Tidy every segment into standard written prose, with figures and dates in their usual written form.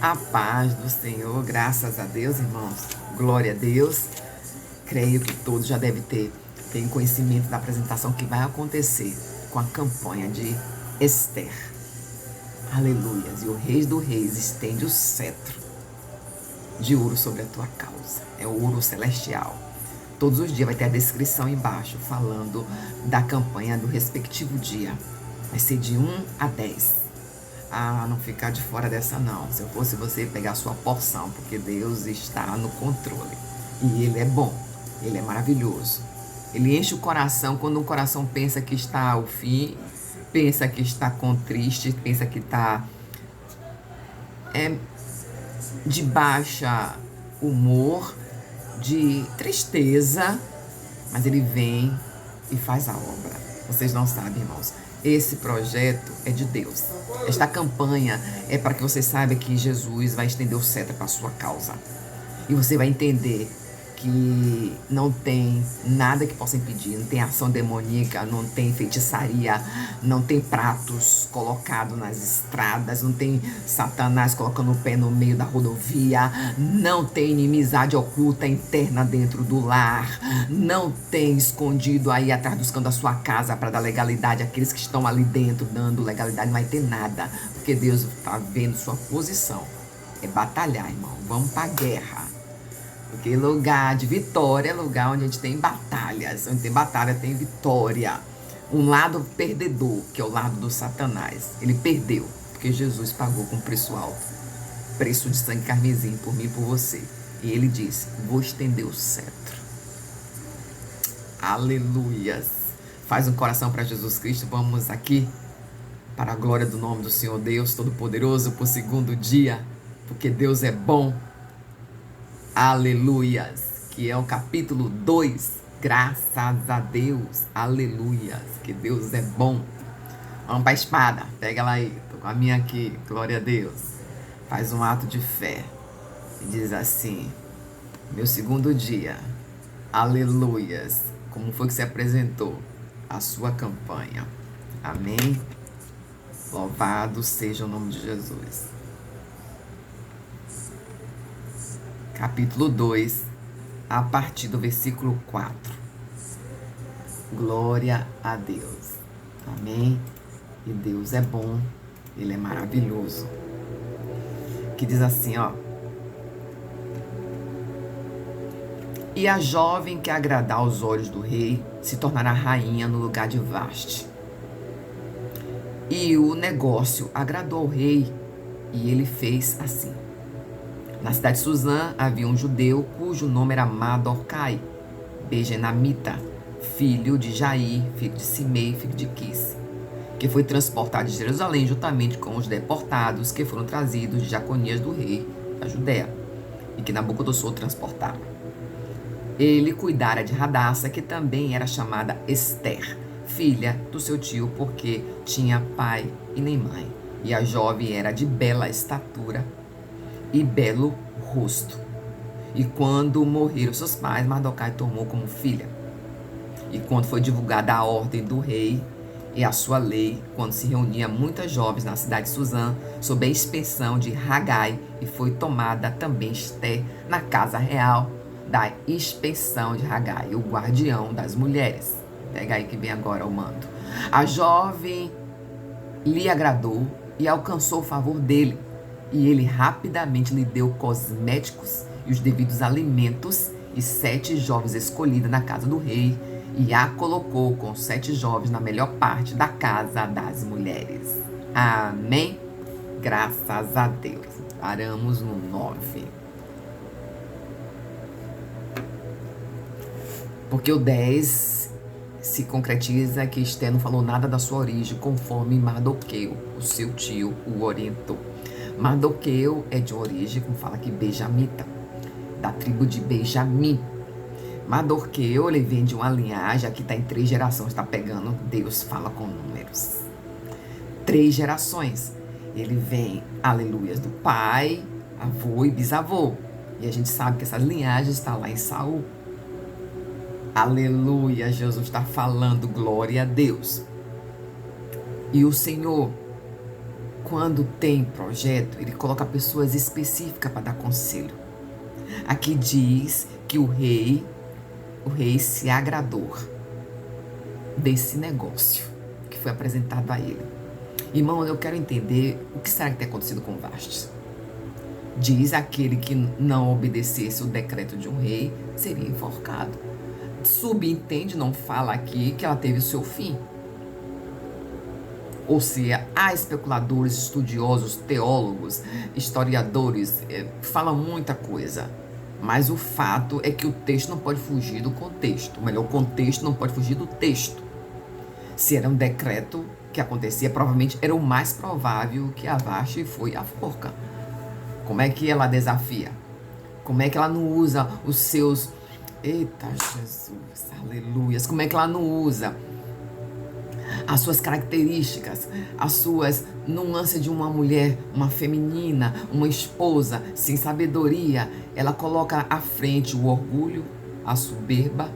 A paz do Senhor, graças a Deus, irmãos. Glória a Deus. Creio que todos já devem ter conhecimento da apresentação que vai acontecer com a campanha de Esther. Aleluias. E o Rei dos Reis estende o cetro de ouro sobre a tua causa. É o ouro celestial. Todos os dias vai ter a descrição embaixo falando da campanha do respectivo dia. Vai ser de 1 a 10. Ah, não ficar de fora dessa não. Se eu fosse você, pegar a sua porção, porque Deus está no controle. E Ele é bom, Ele é maravilhoso. Ele enche o coração quando o coração pensa que está ao fim, pensa que está triste, pensa que está de baixa humor, de tristeza, mas Ele vem e faz a obra. Vocês não sabem, irmãos. Esse projeto é de Deus. Esta campanha é para que você saiba que Jesus vai estender o cetro para a sua causa. E você vai entender que não tem nada que possa impedir, não tem ação demoníaca, não tem feitiçaria, não tem pratos colocados nas estradas, não tem Satanás colocando o pé no meio da rodovia, não tem inimizade oculta interna dentro do lar, não tem escondido aí atrás dos cantos da sua casa para dar legalidade àqueles que estão ali dentro dando legalidade, não vai ter nada, porque Deus está vendo sua posição. É batalhar, irmão, vamos para a guerra. Porque lugar de vitória é lugar onde a gente tem batalhas. Onde tem batalha, tem vitória. Um lado perdedor, que é o lado do Satanás. Ele perdeu, porque Jesus pagou com preço alto. Preço de sangue carmesim por mim e por você. E ele disse, vou estender o cetro. Aleluias. Faz um coração para Jesus Cristo. Vamos aqui, para a glória do nome do Senhor Deus Todo-Poderoso, por segundo dia. Porque Deus é bom. Aleluias, que é o capítulo 2, graças a Deus, aleluias, que Deus é bom. Vamos para a espada, pega ela aí, tô com a minha aqui, glória a Deus. Faz um ato de fé e diz assim, meu segundo dia, aleluias, como foi que se apresentou a sua campanha, amém? Louvado seja o nome de Jesus. Capítulo 2, a partir do versículo 4. Glória a Deus. Amém? E Deus é bom, Ele é maravilhoso. Que diz assim, ó. E a jovem que agradar aos olhos do rei se tornará rainha no lugar de Vaste. E o negócio agradou ao rei e ele fez assim. Na cidade de Suzã havia um judeu cujo nome era Mardocai, Bejenamita, filho de Jair, filho de Simei, filho de Quis, que foi transportado de Jerusalém juntamente com os deportados que foram trazidos de Jaconias do rei da Judéia e que Nabucodonosor transportava. Ele cuidara de Radassa, que também era chamada Esther, filha do seu tio, porque tinha pai e nem mãe, e a jovem era de bela estatura e belo rosto. E quando morreram seus pais, Mardocai tomou como filha. E quando foi divulgada a ordem do rei e a sua lei, quando se reunia muitas jovens na cidade de Suzã, sob a inspeção de Hagai, e foi tomada também Esther na casa real da inspeção de Hagai, o guardião das mulheres. Pega aí que vem agora o mando. A jovem lhe agradou e alcançou o favor dele. E ele rapidamente lhe deu cosméticos e os devidos alimentos e 7 jovens escolhidas na casa do rei e a colocou com 7 jovens na melhor parte da casa das mulheres. Amém? Graças a Deus. Paramos no 9. Porque o 10 se concretiza que Esther não falou nada da sua origem, conforme Mardoqueu, o seu tio, o orientou. Mardoqueu é de origem, como fala aqui, benjamita, da tribo de Benjamim. Mardoqueu, ele vem de uma linhagem, aqui está em 3 gerações, está pegando, Deus fala com números. 3 gerações. Ele vem, aleluias, do pai, avô e bisavô. E a gente sabe que essa linhagem está lá em Saul. Aleluia, Jesus está falando, glória a Deus. E o Senhor quando tem projeto, ele coloca pessoas específicas para dar conselho. Aqui diz que o rei se agradou desse negócio que foi apresentado a ele. Irmão, eu quero entender o que será que tem acontecido com Vastes. Diz aquele que não obedecesse o decreto de um rei seria enforcado. Subentende, não fala aqui, que ela teve o seu fim. Ou seja, há especuladores, estudiosos, teólogos, historiadores, falam muita coisa. Mas o fato é que o texto não pode fugir do contexto. Ou melhor, o contexto não pode fugir do texto. Se era um decreto que acontecia, provavelmente era o mais provável que a Vasti foi à forca. Como é que ela desafia? Como é que ela não usa os seus... Eita Jesus, aleluias. Como é que ela não usa as suas características, as suas nuances de uma mulher, uma feminina, uma esposa sem sabedoria? Ela coloca à frente o orgulho, a soberba,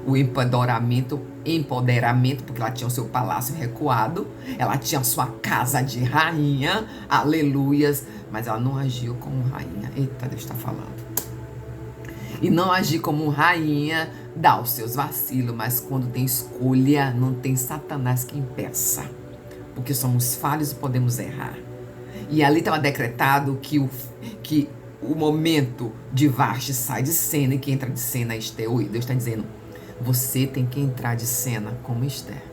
o empoderamento, porque ela tinha o seu palácio recuado, ela tinha a sua casa de rainha, aleluias, mas ela não agiu como rainha. Eita, Deus está falando. E não agir como rainha dá os seus vacilos, mas quando tem escolha, não tem Satanás que impeça, porque somos falhos e podemos errar. E ali estava decretado que o momento de Vasti sai de cena e que entra de cena é Esther. Deus está dizendo, você tem que entrar de cena como Esther.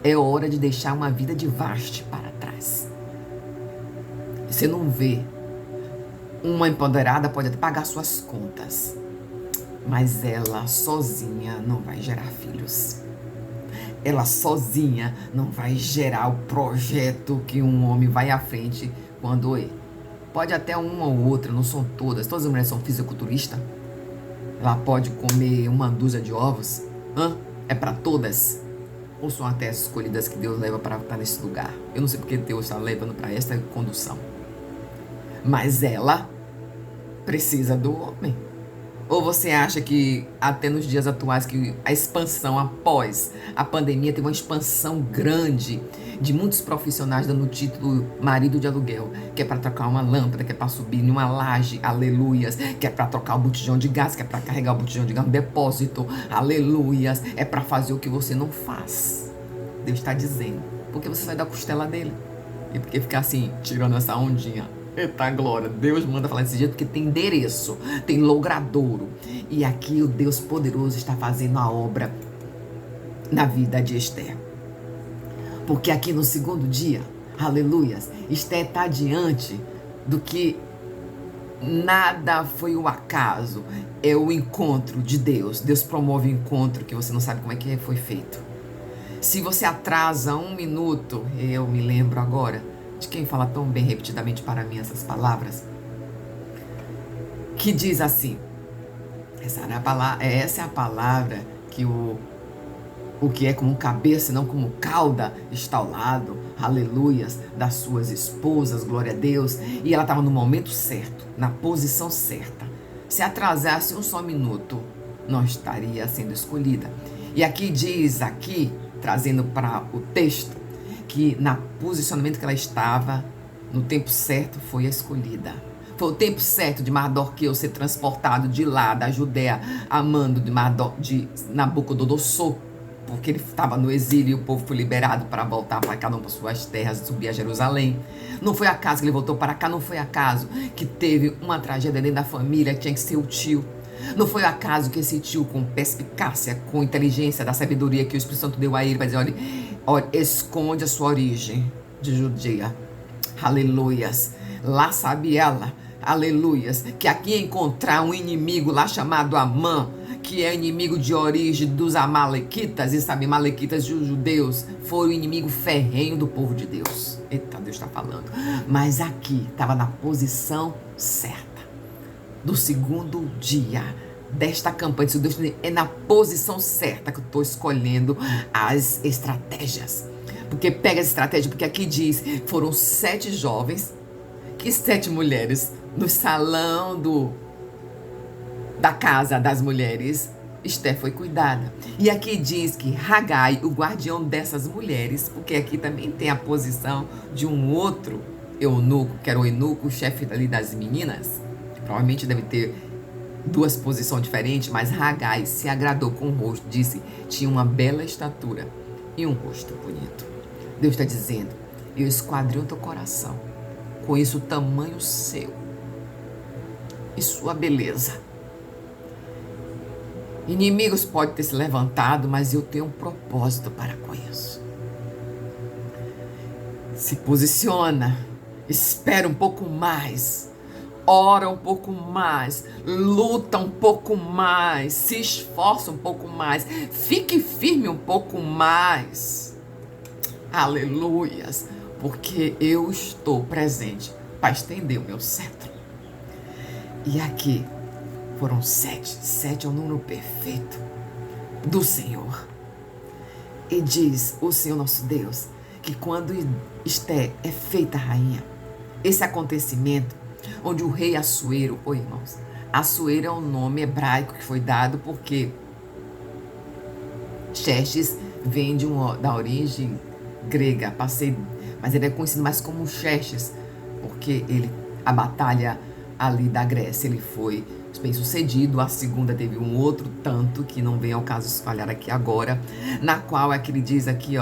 É hora de deixar uma vida de Vasti para trás. Você não vê. Uma empoderada pode até pagar suas contas, mas ela sozinha não vai gerar filhos. Ela sozinha não vai gerar o projeto que um homem vai à frente quando é. Pode até uma ou outra, não são todas. Todas as mulheres são fisiculturistas. Ela pode comer uma dúzia de ovos. É para todas? Ou são até as escolhidas que Deus leva para estar nesse lugar? Eu não sei porque Deus está levando para esta condução. Mas ela precisa do homem. Ou você acha que até nos dias atuais que a expansão após a pandemia teve uma expansão grande de muitos profissionais dando o título marido de aluguel, que é para trocar uma lâmpada, que é para subir em uma laje, aleluias, que é para trocar o botijão de gás, que é para carregar o botijão de gás no depósito, aleluias, é para fazer o que você não faz. Deus está dizendo, porque você sai da costela dele. E porque ficar assim, tirando essa ondinha. Eita glória, Deus manda falar desse jeito porque tem endereço, tem logradouro. E aqui o Deus poderoso está fazendo a obra na vida de Esther. Porque aqui no segundo dia, aleluias, Esther está diante do que nada foi o acaso, é o encontro de Deus. Deus promove o encontro que você não sabe como é que foi feito. Se você atrasa 1 minuto, eu me lembro agora de quem fala tão bem repetidamente para mim essas palavras, que diz assim, essa é a palavra que o que é como cabeça, não como cauda, está ao lado, aleluias, das suas esposas, glória a Deus, e ela estava no momento certo, na posição certa. Se atrasasse um só minuto, não estaria sendo escolhida. E aqui diz, trazendo para o texto, que no posicionamento que ela estava, no tempo certo, foi a escolhida. Foi o tempo certo de Mardoqueu ser transportado de lá, da Judéia, a mando de Nabucodonosor, porque ele estava no exílio e o povo foi liberado para voltar para cada um para suas terras, subir a Jerusalém. Não foi acaso que ele voltou para cá, não foi acaso que teve uma tragédia dentro da família, tinha que ser o tio. Não foi acaso que esse tio, com perspicácia, com inteligência, da sabedoria que o Espírito Santo deu a ele, vai dizer, olha, esconde a sua origem de Judeia. Aleluias. Lá sabe ela, aleluias, que aqui ia encontrar um inimigo lá chamado Amã, que é inimigo de origem dos amalequitas, e sabe, amalequitas de judeus, foi o inimigo ferrenho do povo de Deus. Eita, Deus está falando. Mas aqui, estava na posição certa. Do segundo dia desta campanha, Deus é na posição certa que eu estou escolhendo as estratégias. Porque pega as estratégias, porque aqui diz, foram 7 jovens, que 7 mulheres no salão da casa das mulheres Esther foi cuidada. E aqui diz que Hagai, o guardião dessas mulheres, porque aqui também tem a posição de um outro eunuco, que era o eunuco, o chefe ali das meninas. Provavelmente deve ter duas posições diferentes, mas Hagai se agradou com o rosto, disse, tinha uma bela estatura e um rosto bonito. Deus está dizendo, eu esquadrinho teu coração, conheço o tamanho seu e sua beleza. Inimigos podem ter se levantado, mas eu tenho um propósito para com isso. Se posiciona, espera um pouco mais, ora um pouco mais, luta um pouco mais, se esforça um pouco mais, fique firme um pouco mais. Aleluias, porque eu estou presente para estender o meu cetro. E aqui foram 7. 7 é o número perfeito do Senhor. E diz o Senhor nosso Deus que quando Esther é feita rainha, esse acontecimento onde o rei Assuero, irmãos, Assuero é um nome hebraico que foi dado porque Xerxes vem da origem grega, mas ele é conhecido mais como Xerxes, porque a batalha ali da Grécia, ele foi bem sucedido. A segunda teve um outro tanto, que não vem ao caso espalhar aqui agora, na qual é que ele diz aqui,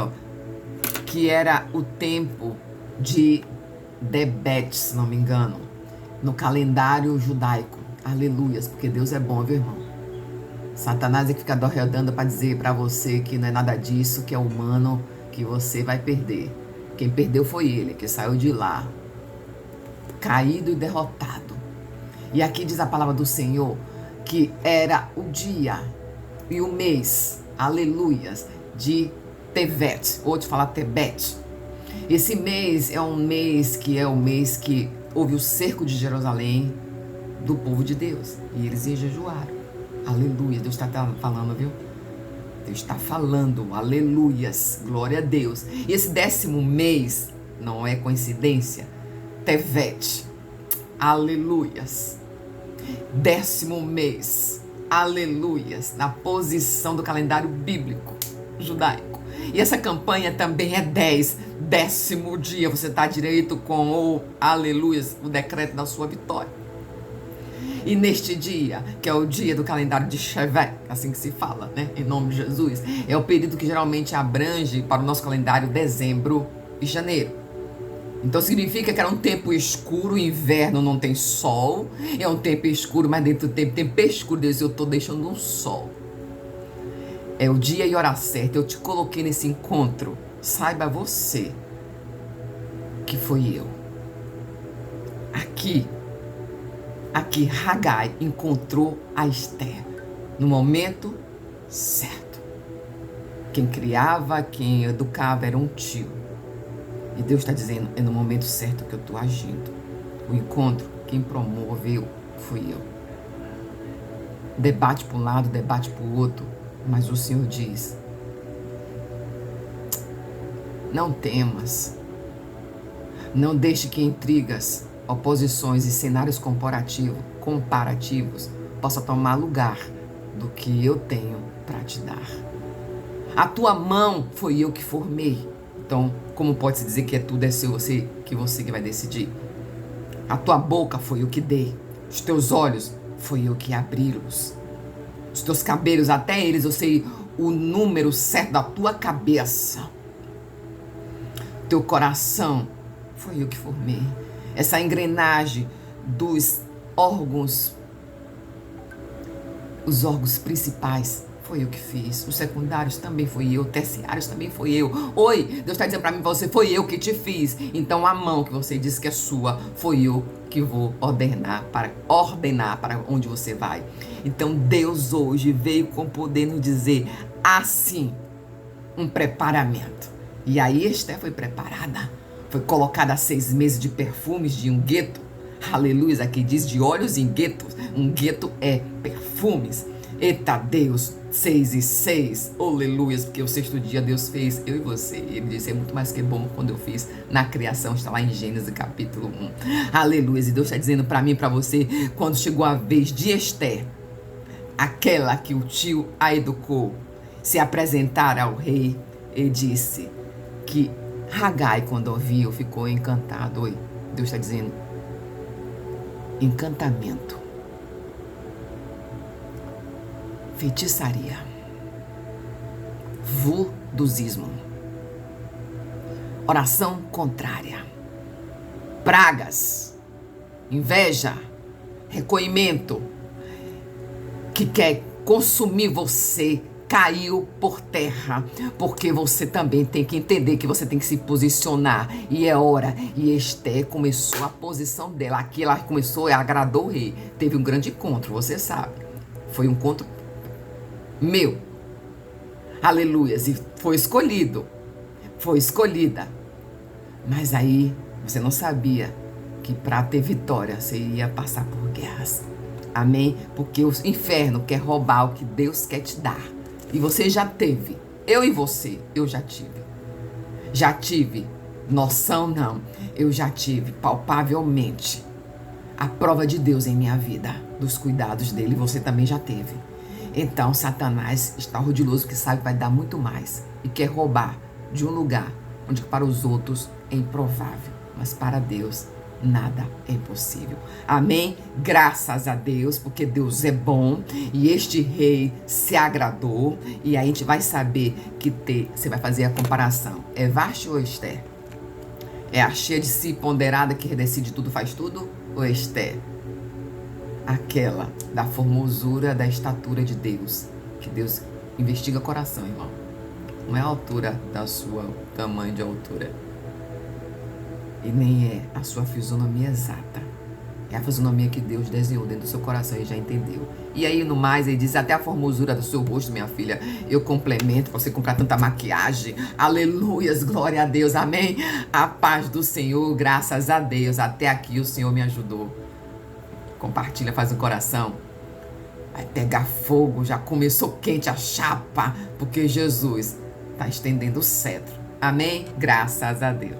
que era o tempo de Tebete, se não me engano, no calendário judaico. Aleluias, porque Deus é bom, viu, irmão? Satanás é que fica rodando para dizer para você que não é nada disso, que é humano, que você vai perder. Quem perdeu foi ele, que saiu de lá, caído e derrotado. E aqui diz a palavra do Senhor que era o dia e o mês, aleluias, de Tevet, ou de falar Tebete. Esse mês é um mês que houve o cerco de Jerusalém do povo de Deus. E eles jejuaram. Aleluia, Deus está falando, viu? Deus está falando, aleluias, glória a Deus. E esse 10º mês, não é coincidência, Tevet, aleluias. 10º mês, aleluias, na posição do calendário bíblico judaico. E essa campanha também é 10º dia. Você está direito com o aleluias, o decreto da sua vitória. E neste dia, que é o dia do calendário de Shevet, assim que se fala, né? Em nome de Jesus, é o período que geralmente abrange para o nosso calendário dezembro e janeiro. Então significa que era um tempo escuro, inverno não tem sol, é um tempo escuro, mas dentro do tempo escuro, Deus, eu estou deixando um sol. É o dia e hora certa, eu te coloquei nesse encontro. Saiba você que foi eu. Aqui, Hagai encontrou a Esther no momento certo. Quem criava, quem educava era um tio. E Deus está dizendo, é no momento certo que eu estou agindo. O encontro, quem promoveu, fui eu. Debate para um lado, debate para o outro, mas o Senhor diz, não temas, não deixe que intrigas, oposições e cenários comparativos possam tomar lugar do que eu tenho para te dar. A tua mão foi eu que formei. Então, como pode-se dizer que tudo é seu, que vai decidir? A tua boca foi eu que dei. Os teus olhos foi eu que abri-los. Os teus cabelos, até eles, eu sei o número certo da tua cabeça. Teu coração foi eu que formei. Essa engrenagem dos órgãos, os órgãos principais, foi eu que fiz. Os secundários também foi eu. Terciários também foi eu. Oi, Deus está dizendo para mim, você, foi eu que te fiz. Então a mão que você disse que é sua, foi eu que vou ordenar para onde você vai. Então Deus hoje veio com poder nos dizer assim, um preparamento. E aí Esther foi preparada. Foi colocada 6 meses de perfumes de um gueto. Aleluia, aqui diz de óleos em guetos. Um gueto é perfumes. Eita Deus, 6 e 6, aleluia, porque o 6º dia Deus fez eu e você. Ele disse, é muito mais que bom quando eu fiz na criação, está lá em Gênesis capítulo 1. Aleluia, e Deus está dizendo para mim e para você, quando chegou a vez de Esther aquela que o tio a educou, se apresentar ao rei e disse que Hagai, quando ouviu, ficou encantado. Oi, Deus está dizendo encantamento, feitiçaria, vuduzismo, oração contrária, pragas, inveja, recolhimento, que quer consumir você, caiu por terra, porque você também tem que entender que você tem que se posicionar, e é hora. E Esther começou a posição dela, aqui ela começou e agradou o rei, teve um grande encontro, você sabe, foi um encontro meu, aleluias, e foi escolhido, foi escolhida, mas aí você não sabia que para ter vitória você ia passar por guerras, amém? Porque o inferno quer roubar o que Deus quer te dar, e você já teve, eu e você, eu já tive noção não, eu já tive palpavelmente a prova de Deus em minha vida, dos cuidados dele, você também já teve. Então Satanás está orgulhoso, que sabe que vai dar muito mais e quer roubar de um lugar onde para os outros é improvável, mas para Deus nada é impossível. Amém? Graças a Deus, porque Deus é bom e este rei se agradou. E aí a gente vai saber que você vai fazer a comparação. É Vasti ou Esther? É a cheia de si, ponderada, que decide tudo, faz tudo? Ou Esther? Aquela da formosura, da estatura de Deus, que Deus investiga o coração, irmão. Não é a altura da sua, tamanho de altura, e nem é a sua fisionomia exata, é a fisionomia que Deus desenhou dentro do seu coração e já entendeu. E aí no mais ele diz, até a formosura do seu rosto, minha filha, eu complemento, pra você comprar tanta maquiagem, aleluias, glória a Deus, amém? A paz do Senhor, graças a Deus, até aqui o Senhor me ajudou. Compartilha, faz um coração. Vai pegar fogo, já começou quente a chapa, porque Jesus está estendendo o cetro. Amém? Graças a Deus.